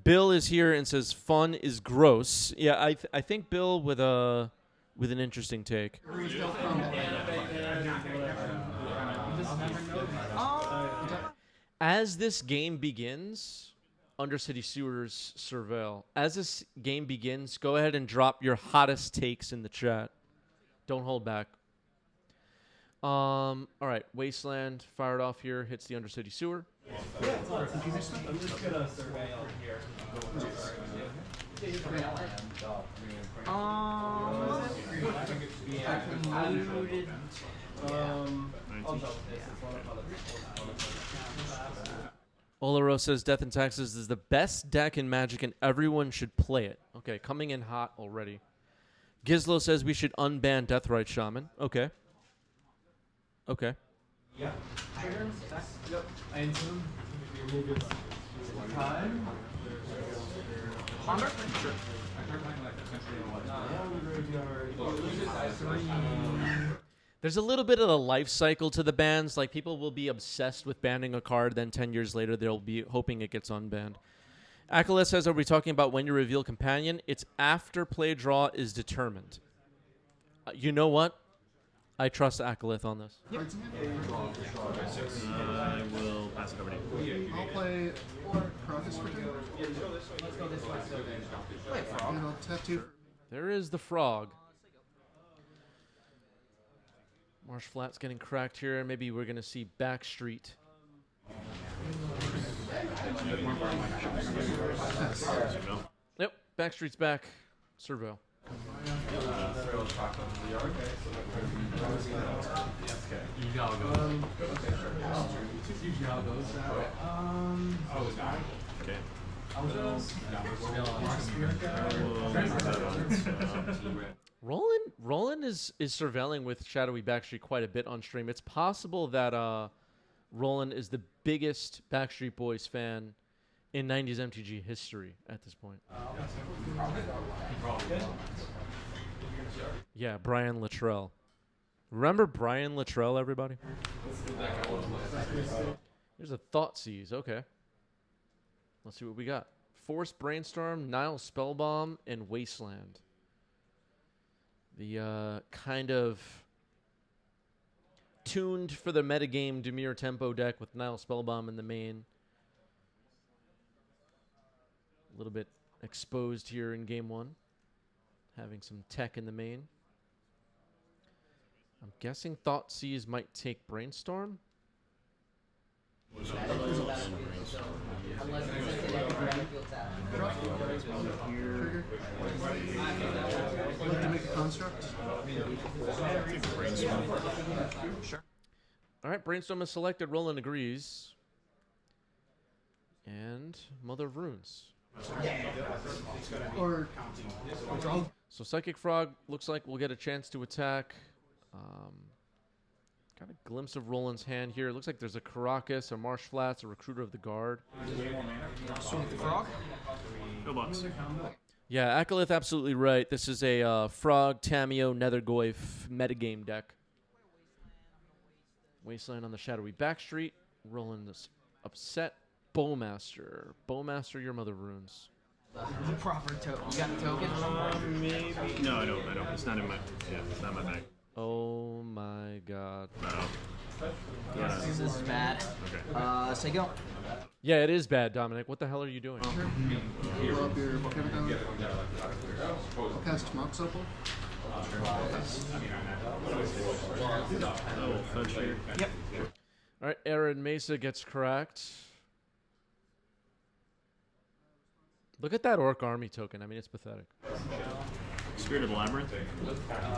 Bill is here and says fun is gross. Yeah, I think Bill with an interesting take. As this game begins, Undercity Sewers surveil. As this game begins, go ahead and drop your hottest takes in the chat. Don't hold back. All right, Wasteland fired off here, hits the Undercity Sewer. I'm just gonna surveil here. Olaro says Death and Taxes is the best deck in Magic and everyone should play it. Okay, coming in hot already. Gizlo says we should unban Deathrite Shaman. Okay. Okay. Yeah. Yep. I assume. Time. Ponder? Sure. There's a little bit of a life cycle to the bans. Like, people will be obsessed with banning a card, then 10 years later they'll be hoping it gets unbanned. Acolyte says, are we talking about when you reveal Companion? It's after play draw is determined. You know what? I trust Acolyte on this. Yep. I will pass it over to you. I'll play Crocus for 2. Play Frog. And I'll tap 2. There is the frog. Marsh Flat's getting cracked here, and maybe we're going to see Backstreet. Yep, Backstreet's back. Servo. Okay. Roland is surveilling with Shadowy Backstreet quite a bit on stream. It's possible that Roland is the biggest Backstreet Boys fan in 90s MTG history at this point. Yeah, Brian Luttrell. Remember Brian Luttrell, everybody? There's a Thoughtseize. Okay. Let's see what we got. Force Brainstorm, Nile Spellbomb, and Wasteland. The kind of tuned for the metagame Dimir tempo deck with Nile Spellbomb in the main. A little bit exposed here in game 1. Having some tech in the main. I'm guessing Thoughtseize might take Brainstorm. Trigger. I'd like to make a construct. Sure. All right, Brainstorm is selected. Roland agrees. And Mother of Runes. Or draw. So Psychic Frog looks like we'll get a chance to attack. Got a glimpse of Roland's hand here. It looks like there's a Caracas, a Marsh Flats, a Recruiter of the Guard. Swing the Frog. Go Bucks. Yeah, Acolyth absolutely right. This is a Frog, Tameo, Nethergoyf metagame deck. Wasteland on the Shadowy Backstreet. Roland is upset. Bowmaster. Bowmaster, your Mother of Runes. Proper token. You got a token? Maybe. No, I don't. It's not in my. Yeah, it's not in my bag. Oh my god. Yes, this is bad. Okay. Say go. Yeah, it is bad, Dominic. What the hell are you doing? Roll up your webcam down. I'll cast Mox Opal. Oh, fudge here. Yep. All right, Arid Mesa gets cracked. Look at that Orc Army token. I mean, it's pathetic. Spirit of the Labyrinth.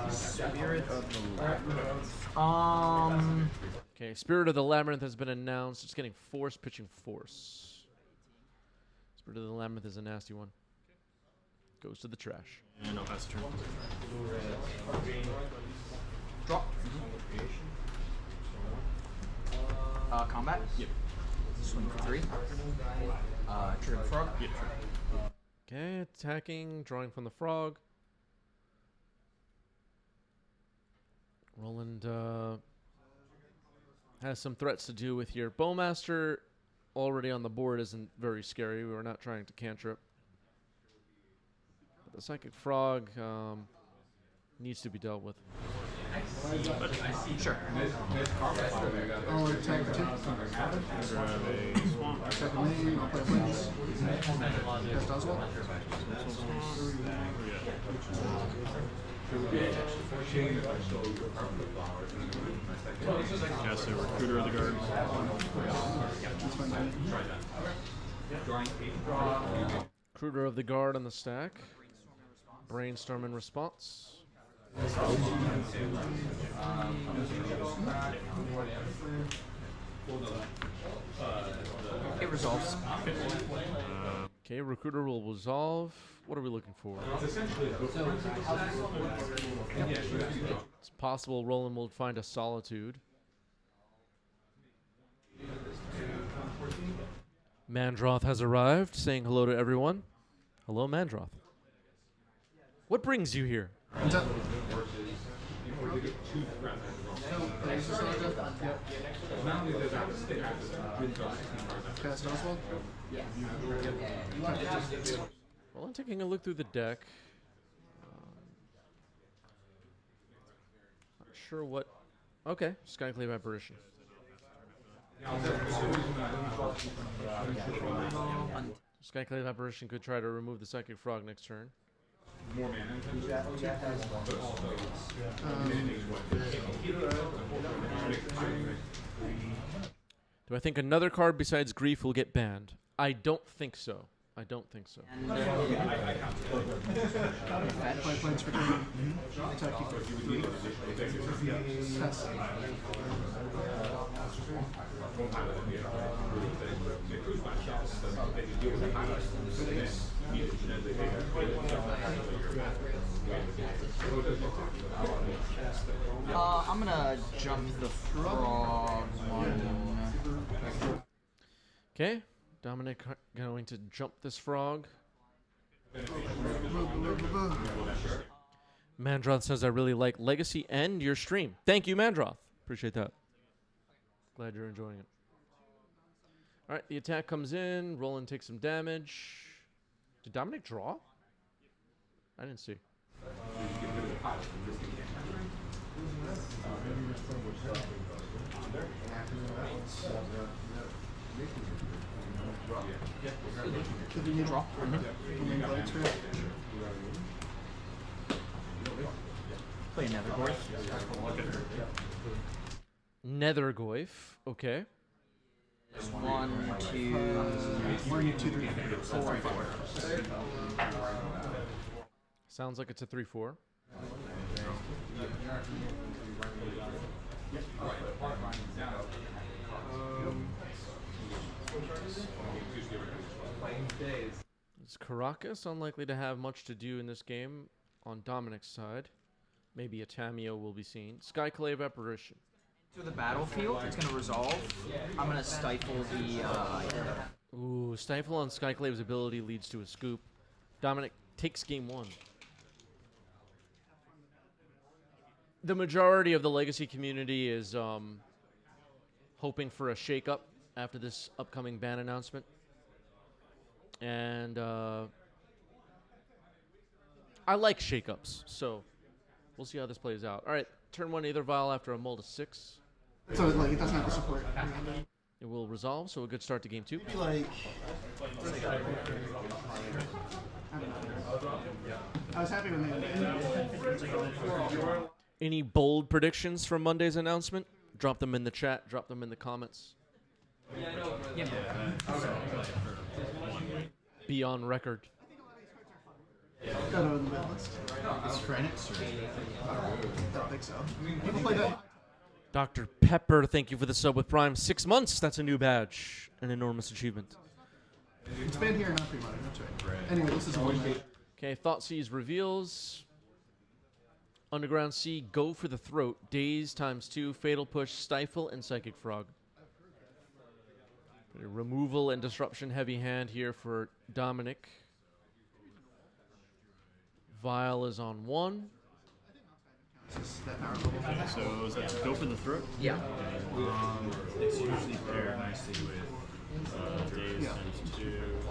Spirit of the Labyrinth. Okay, Spirit of the Labyrinth has been announced. It's getting Force, pitching Force. Spirit of the Labyrinth is a nasty one. Goes to the trash. And I'll pass the turn. Draw. Combat. Yep. Swing for 3. Trigger the Frog. Yep, sure. Okay, attacking, drawing from the frog. Roland has some threats to deal with here. Bowmaster already on the board isn't very scary. We're not trying to cantrip. But the Psychic Frog needs to be dealt with. Sure. I'll attack the 2. Grab a swamp. Attack the main, I'll play Winds. Cast Oswald. Cast a Recruiter of the Guard. That's my main. Recruiter of the Guard on the stack. Brainstorm in response. It resolves. Okay, Recruiter will resolve. What are we looking for? It's possible Roland will find a Solitude. Mandroth has arrived, saying hello to everyone. Hello, Mandroth. What brings you here? Untap. There's the Saga. Yep. Cast Oswald. Well, I'm taking a look through the deck. Not sure what... Okay, Skyclave Apparition. Skyclave Apparition could try to remove the Psychic Frog next turn. Do I think another card besides Grief will get banned? I don't think so. I don't think so. Play planes for 2. Attack you for 3. Pass. I'm gonna jump the frog one. Okay, Dominic going to jump this frog. Mandroth says, I really like Legacy and your stream. Thank you, Mandroth. Appreciate that. Glad you're enjoying it. All right, the attack comes in. Roland takes some damage. Did Dominic draw? I didn't see. Draw. Play another board. Nethergoyf. Okay. 1, 2, 1, 2, 3, 4. Sounds like it's a 3/4. Is Caracas unlikely to have much to do in this game on Dominic's side? Maybe a Tameo will be seen. Skyclave Apparition. to the battlefield. It's gonna resolve. I'm gonna stifle the. Ooh, Stifle on Skyclave's ability leads to a scoop. Dominic takes game 1. The majority of the Legacy community is hoping for a shakeup after this upcoming ban announcement. And I like shakeups, so we'll see how this plays out. All right, turn 1 Aether Vial after a mull to 6. So like it doesn't have the support. It will resolve, so a good start to game 2. Like I was happy when they. Any bold predictions from Monday's announcement? Drop them in the chat. Drop them in the comments. Be on record. Got on the bet list. It's Phoenix or I don't think so. People play that. Dr. Pepper, thank you for the sub with Prime. 6 months. That's a new badge. An enormous achievement. It's banned here, not pre-modern. That's right. Anyway, this is one. Okay, Thoughtseize reveals. Underground Sea, Go for the Throat. Daze ×2, Fatal Push, Stifle, and Psychic Frog. A removal and disruption heavy hand here for Dominic. Vial is on 1. So is that Go for the Throat? Yeah. it's usually paired nicely with Days Yeah. and 2. I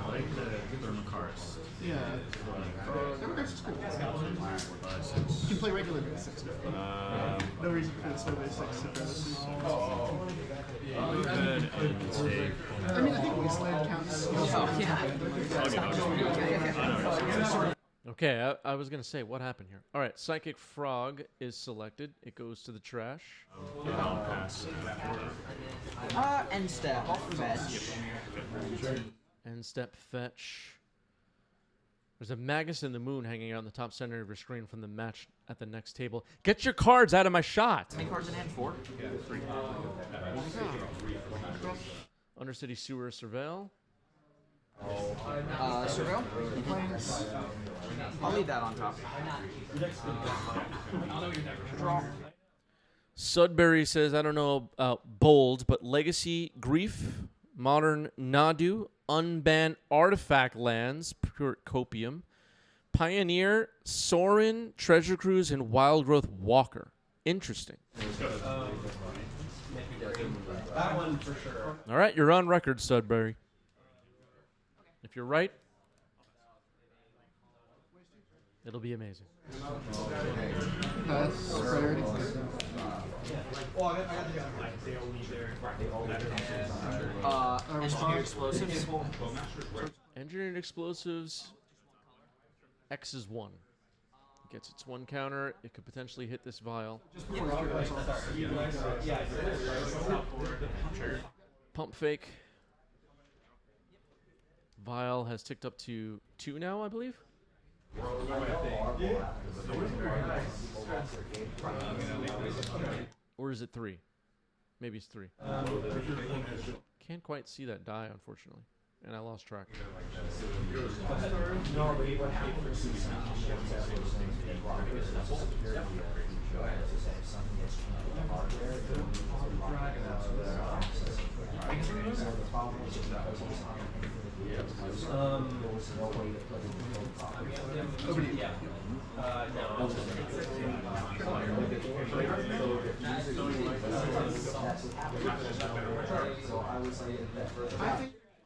like the Thermokarst. Yeah. Democrats is cool. You can play regular base 6 now. No reason for this base 6 if this. Go ahead and take. I mean, I think Wasteland counts. Oh, yeah. Okay, I was going to say, what happened here? All right, Psychic Frog is selected. It goes to the trash. I'll pass. End step. I'll fetch. End step fetch. There's a Magus in the Moon hanging out in the top center of your screen from the match at the next table. Get your cards out of my shot! How many cards in hand? 4? Undercity Sewer Surveil. Surveil? I'll leave that on top. Draw. Sudbury says, I don't know bold, but Legacy, Grief, Modern Nadu, Unban Artifact Lands, Pure Copium, Pioneer, Sorin, Treasure Cruise, and Wild Growth Walker. Interesting. That one for sure. All right, you're on record, Sudbury. If you're right, it'll be amazing. Pass. Priority. Engineered explosives. Engineered Explosives, X is 1. Gets its 1 counter. It could potentially hit this vial. Pump Fake. Vial has ticked up to 2 now, I believe. Or is it 3? Maybe it's 3. Can't quite see that die, unfortunately. And I lost track. Over to you.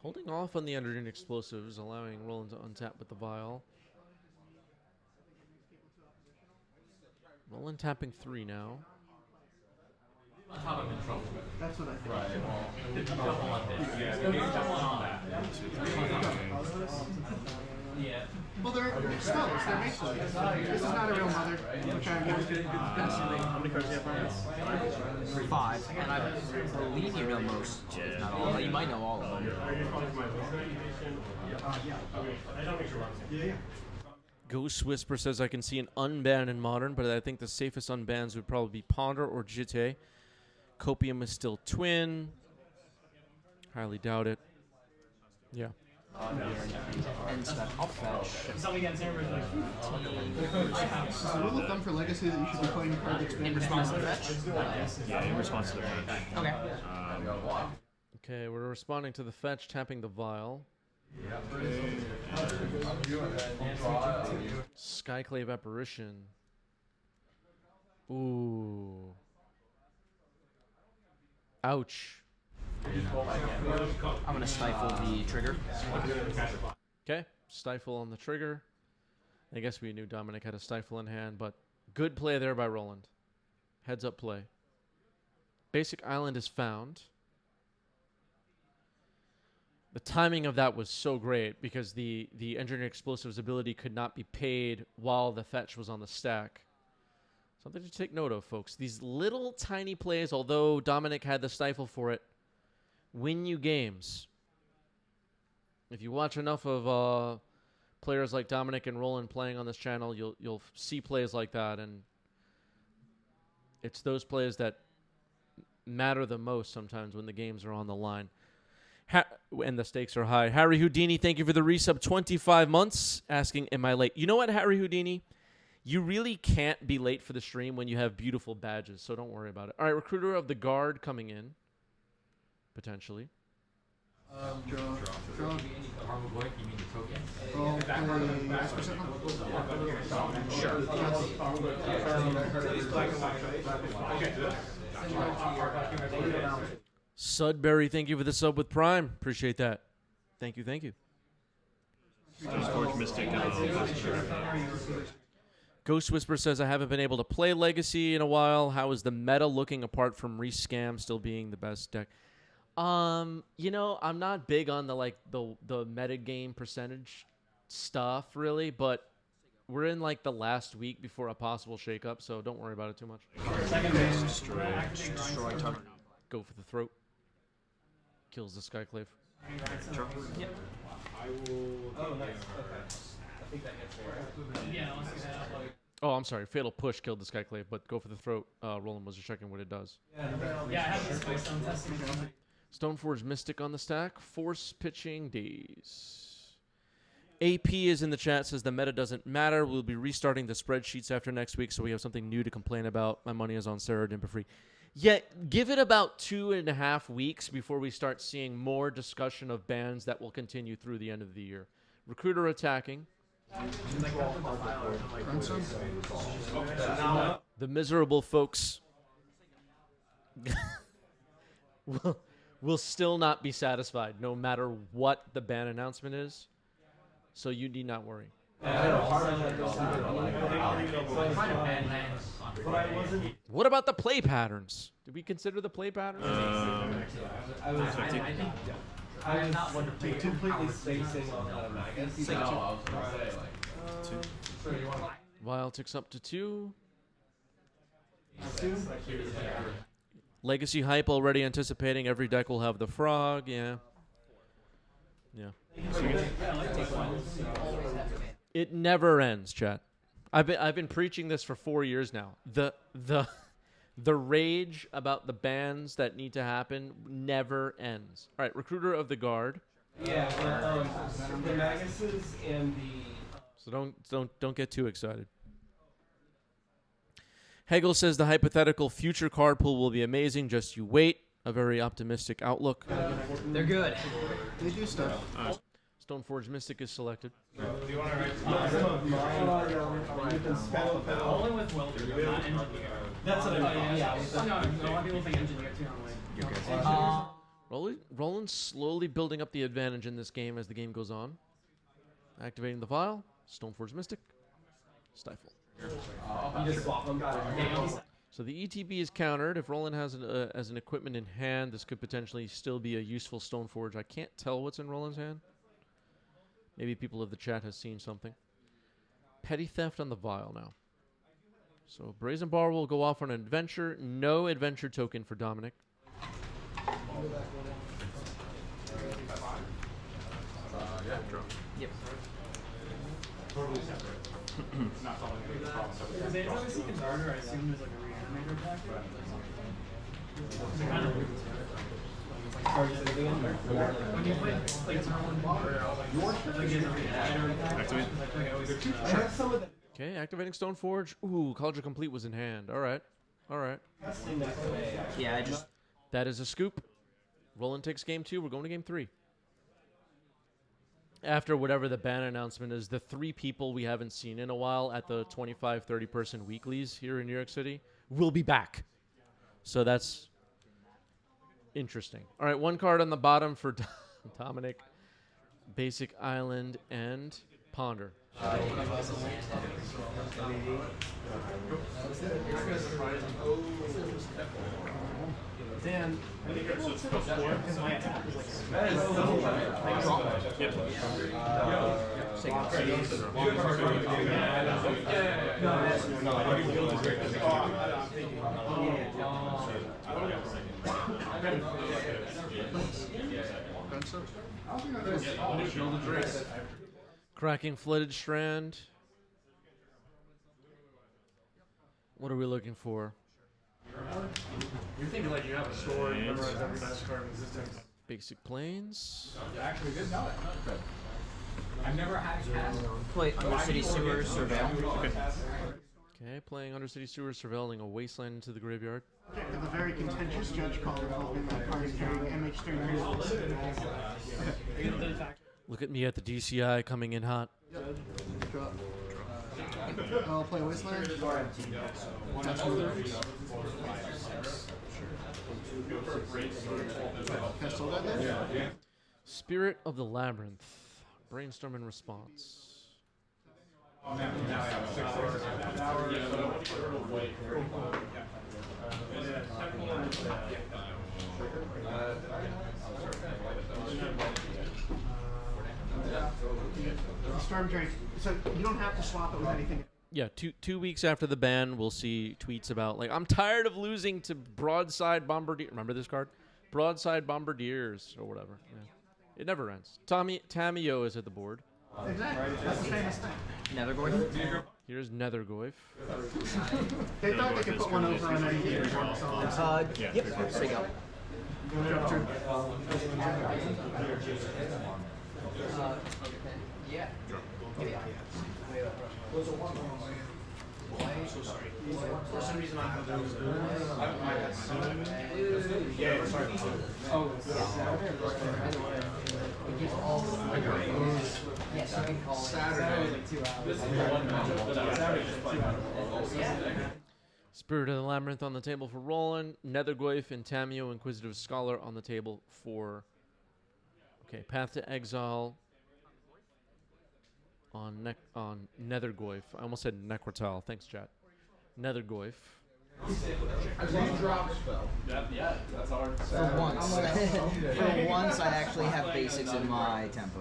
Holding off on the underneath explosives, allowing Roland to untap with the vial. Roland tapping 3 now. That's what I think. Well, they're spells. They're make-believe. This is not a real mother, which I'm going to How many cards do you have? 5. And I believe you know most, if not all. You might know all of them. Ghost Whisper says, I can see an unban in Modern, but I think the safest unbans would probably be Ponder or Jitte. Copium is still Twin. Highly doubt it. Yeah. End step. I'll fetch. Something against him was like, Is the rule of thumb for Legacy that you should be playing a card that's been In response to fetch? Yeah, in response to the fetch. Okay. Okay, we're responding to the fetch, tapping the vial. Skyclave Apparition. Ooh. Ouch. I'm going to stifle the trigger. Okay, stifle on the trigger. I guess we knew Dominic had a stifle in hand, but good play there by Roland. Heads up play. Basic Island is found. The timing of that was so great because the Engineered Explosives ability could not be paid while the fetch was on the stack. Something to take note of, folks. These little tiny plays, although Dominic had the stifle for it, win you games. If you watch enough of players like Dominic and Roland playing on this channel, you'll see plays like that, and it's those plays that matter the most sometimes when the games are on the line. And the stakes are high. Harry Houdini, thank you for the resub. 25 months, asking, am I late? You know what, Harry Houdini? You really can't be late for the stream when you have beautiful badges, so don't worry about it. All right, Recruiter of the Guard coming in, potentially. Draw. Roll Sudbury, thank you for the sub with Prime. Appreciate that. Thank you, thank you. Forge Mystic. Ghost Whisper says, I haven't been able to play Legacy in a while. How is the meta looking apart from Rescam still being the best deck? You know, I'm not big on the meta game percentage stuff really, but we're in like the last week before a possible shakeup, so don't worry about it too much. Destroy target. Go for the throat. Kills the Skyclave. Sure. Yep. Oh, I'm sorry. Fatal Push killed the Skyclave, but go for the throat. Roland was just checking what it does. Yeah, I have this place on testing. Stoneforge Mystic on the stack. Force Pitching Days. AP is in the chat, says the meta doesn't matter. We'll be restarting the spreadsheets after next week, so we have something new to complain about. My money is on Sarah Dimperfree. Yet, give it about 2.5 weeks before we start seeing more discussion of bans that will continue through the end of the year. Recruiter attacking. The miserable folks will still not be satisfied, no matter what the ban announcement is. So you need not worry. What about the play patterns? Did we consider the play patterns? I was not completely spacing on Magus. Wild ticks up to 2. Legacy hype already anticipating every deck will have the frog. Yeah. Yeah. It never ends, chat. I've been preaching this for 4 years now. The rage about the bans that need to happen never ends. All right, Recruiter of the Guard. Yeah, the Maguses and the. So don't get too excited. Hegel says the hypothetical future card pool will be amazing. Just you wait. A very optimistic outlook. They're good. They do stuff. Stoneforge Mystic is selected. Only with Welder, not engineer. That's what I mean. Yeah, no, a lot of people think engineer too. Roland's slowly building up the advantage in this game as the game goes on. Activating the vial. Stoneforge Mystic. Stifle. You just swap them. So the ETB is countered. If Roland has as an equipment in hand, this could potentially still be a useful Stoneforge. I can't tell what's in Roland's hand. Maybe people of the chat has seen something. Petty Theft on the vial now. So Brazen Bar will go off on an adventure. No adventure token for Dominic. Yep. Totally separate. Not solving the problem. Because they always see Converter, I assume there's like a reanimator pack. It's kind of weird. When you play turn one, Okay, activating Stoneforge. Ooh, College of Complete was in hand. All right. All right. Yeah, I just. That is a scoop. Roland takes game 2. We're going to game 3. After whatever the ban announcement is, the 3 people we haven't seen in a while at the 25, 30-person weeklies here in New York City will be back. So that's interesting. All right, 1 card on the bottom for Dominic. Basic Island and Ponder. Dan, Cracking Flooded Strand. What are we looking for? you're thinking like you have a story, memorize every best card in existence. Basic Plains. Actually, good. No, I've never had cast. Play Undercity Sewers, Surveil. Okay, playing Undercity Sewers, surveilling a wasteland into the graveyard. We have a very contentious judge call involving that card carrying MH3. Look at me at the DCI coming in hot. Drop. I'll play Wasteland. Cast all that then? Spirit of the Labyrinth. Brainstorm and response. Storm Drink. So you don't have to swap it with anything. Yeah, two weeks after the ban, we'll see tweets about, like, I'm tired of losing to Broadside Bombardier. Remember this card? Broadside Bombardiers, or whatever. Yeah. It never ends. Tamio is at the board. Exactly. That's the famous thing. Nethergoyf. Here's Nethergoyf. They thought they could put one over on anything. Yep. There you go. Drop turn. Yeah. For some reason, I have those. Yes, I can call it. Saturday. This is the one matchup that I was Spirit of the Labyrinth on the table for Roland. Nethergoyf and Tamio, Inquisitive Scholar, on the table for... Okay, Path to Exile on Nethergoyf. I almost said Necrotal. Thanks, chat. Nethergoyf. Yeah, that's hard. For once. For once, I actually have basics in my tempo.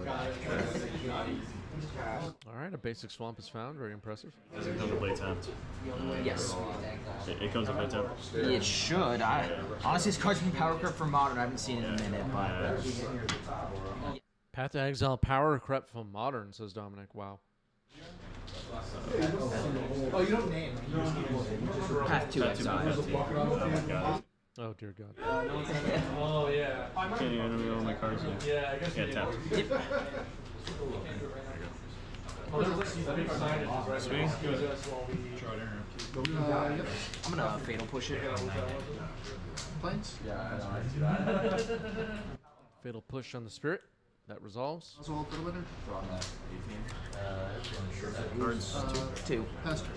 All right, a basic swamp is found. Very impressive. Does it come to play tapped? Yes. It comes to play tapped. It should. Honestly, this card's been power crept for modern. I haven't seen it in a minute, but... Path to Exile, Power Crept from Modern, says Dominic. Wow. Oh, you don't name. Path to Exile. Oh, dear God. Oh, yeah. Can't even reveal my cards yet. Yeah, I guess Yeah, tapped. Oh, there's like these big signages, right? Swing. Yep. I'm gonna fatal push it. Planes. Fatal Push on the Spirit. That resolves. Oswald for the winner. Cards Two. Pastor.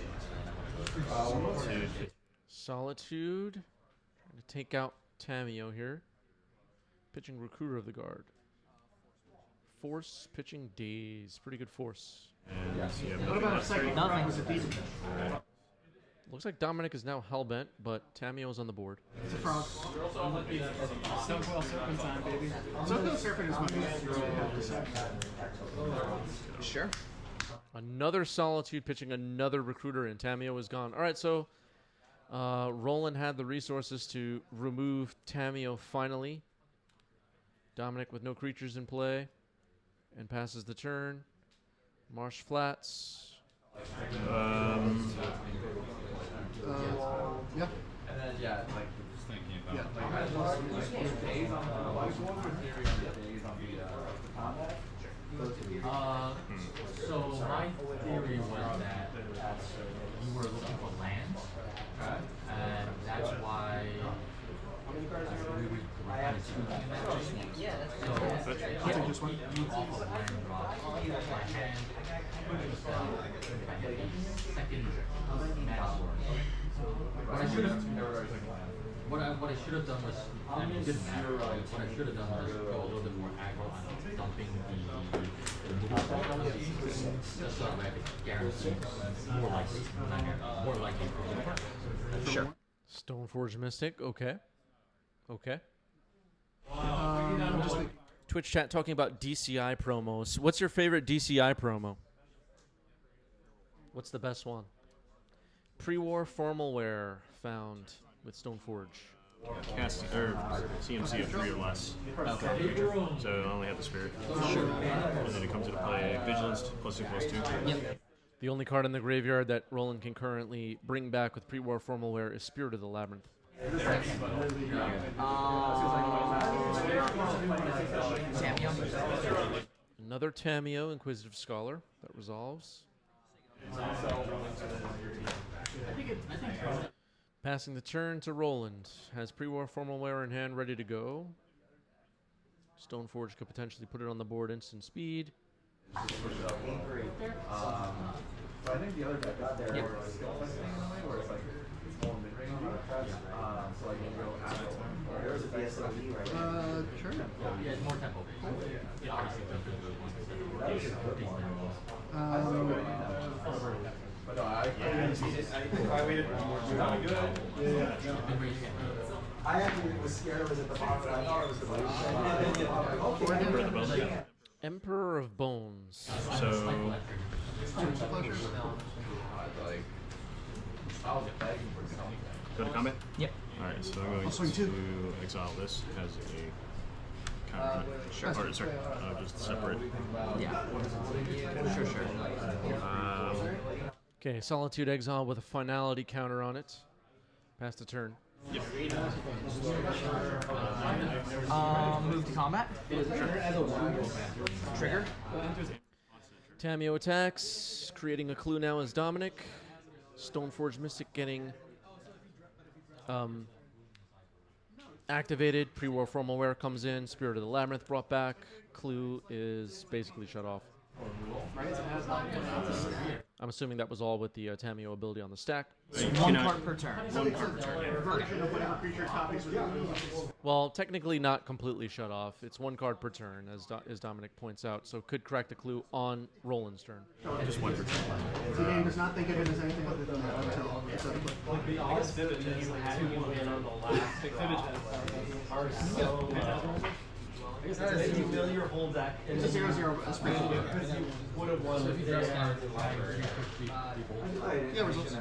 Solitude. Trying to take out Tamio here. Pitching Recruiter of the Guard. Force, pitching Daze. Pretty good force. and yeah, What about a second? Nothing. Was it decent? Looks like Dominic is now hellbent, but Tamio's on the board. It's a frog. Suncoil Serpentine, baby. Suncoil Serpent is what you have to say. Sure. Another Solitude pitching another Recruiter, and Tamio is gone. All right, so Roland had the resources to remove Tamio finally. Dominic with no creatures in play and passes the turn. Marsh Flats. Yeah. And then yeah, like just thinking about Yeah. So my theory was that you were looking for land, and that's why we were kind of tweaking that. So I'll take this one. off of land drop, my hand I hit the second mana source. What I should have done was, I mean, it didn't matter. What I should have done was go a little bit more aggro on dumping the movement, just so that I could guarantee more likely. Sure. Stoneforge Mystic. Okay. Okay. Just like, Twitch chat talking about DCI promos. What's your favorite DCI promo? What's the best one? Pre-war formal wear found with Stoneforge. cast or CMC of 3 or less. Okay. So I only have the spirit. Sure. And then it comes into play vigilance +2/+2. Yep. The only card in the graveyard that Roland can currently bring back with pre-war formal wear is Spirit of the Labyrinth. Tamio. Another Tamio, Inquisitive Scholar. That resolves. Passing the turn to Roland. Has pre-war formal wear in hand, ready to go. Stoneforge could potentially put it on the board instant speed. So I think the other deck got there where it's like in a way where it's like it's more mid range. So like you go after Sure. Yeah, it's more tempo based. Yeah, obviously But no, I waited really good. I actually was scared it was at the bottom. I thought it was the Emperor of Bones. So go to combat. Yep. All right, so I'm going swing two. to exile this as a counter. on it. Sure. Or sorry, just separate. Yeah. Sure. Okay, Solitude Exile with a finality counter on it. Pass the turn. Yep. Move to combat. Trigger. Tamio attacks, creating a clue now as Dominic. Stoneforge Mystic getting activated. Pre-war formalware comes in. Spirit of the Labyrinth brought back. Clue is basically shut off. I'm assuming that was all with the Tamio ability on the stack. One card per turn. One card per turn. Whatever creature copies with Well, technically not completely shut off. It's one card per turn, as Dominic points out. So could crack the clue on Roland's turn. Just one per turn. The game does not think of it as anything other than that until it's other play. I guess Vivid, you had you in on the last. Vivid are so. I guess it's a familiar whole deck. It's a 0/0 special. Because you would have won. Yeah, results.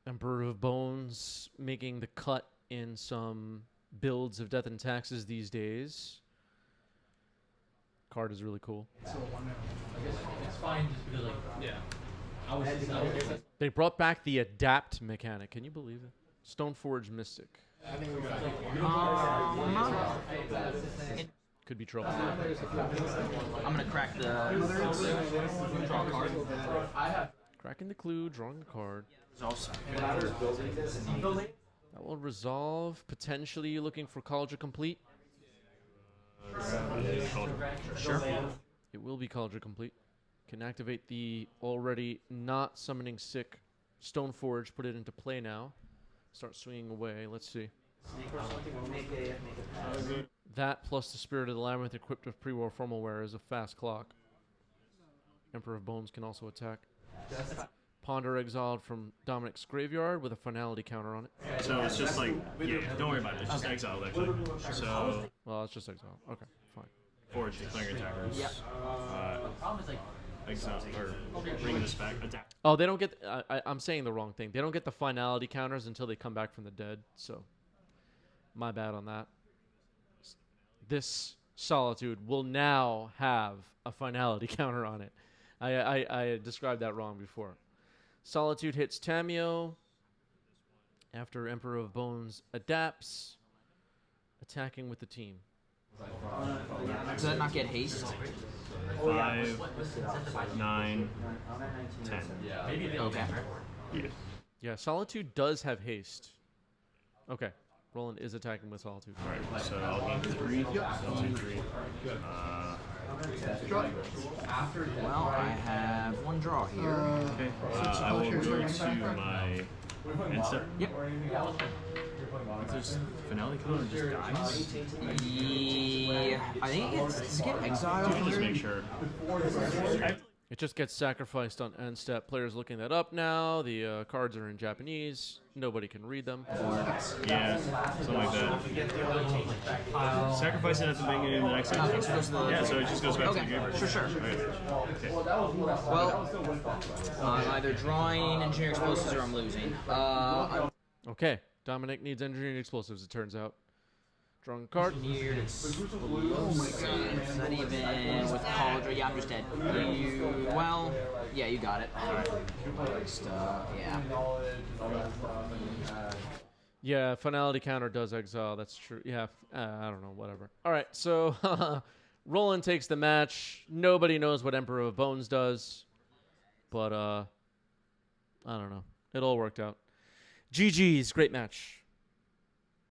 Emperor of Bones making the cut in some builds of Death and Taxes these days. Card is really cool. it's fine just because like I was They brought back the adapt mechanic. Can you believe it? Stoneforge Mystic. Could be trouble. I'm gonna crack the draw card. Cracking the clue, drawing a card. Resolves. That will resolve. Potentially looking for College of Complete. Sure. It will be College of Complete. Can activate the already not summoning sick Stoneforge. Put it into play now. Start swinging away. Let's see. That plus the Spirit of the Labyrinth equipped with pre-war formalware is a fast clock. Emperor of Bones can also attack. Ponder exiled from Dominic's graveyard with a finality counter on it. So it's just like, yeah, don't worry about it. It's just exiled, actually. So, Well, it's just exile. Okay, fine. forge, declaring attackers. Yep. Exile, or bringing this back, attack. Oh, they don't get... I'm saying the wrong thing. They don't get the finality counters until they come back from the dead, so... My bad on that. This Solitude will now have a finality counter on it. I described that wrong before. Solitude hits Tamio after Emperor of Bones adapts, attacking with the team. Does that not get haste? 5, 9, 10. Okay. Yeah. Yeah, Solitude does have haste. Okay, Roland is attacking with Solitude. Alright, so I'll gain 3. I'll take 3. Well, I have one draw here. Okay. I will go to my end step. Yep. If there's finale color, just dies. Yeah, I think does it get exiled? Just make sure. It just gets sacrificed on end step. Players looking that up now. The cards are in Japanese. Nobody can read them. Yeah, something like that. Sacrifice it at the beginning of the next Okay, turn. so goes to the- Yeah, so it just goes back to the Okay, game. sure. Alright. Okay. Well, I'm either drawing engineer explosives or I'm losing. Okay, Dominic needs engineering explosives, it turns out. Drawing a card. Engineered explosives. Not even with college. Yeah, I'm just dead. Well, yeah, you got it. Just, yeah. Yeah, finality counter does exile. That's true. Yeah, I don't know. Whatever. All right, so Roland takes the match. Nobody knows what Emperor of Bones does, but I don't know. It all worked out. GG's, great match.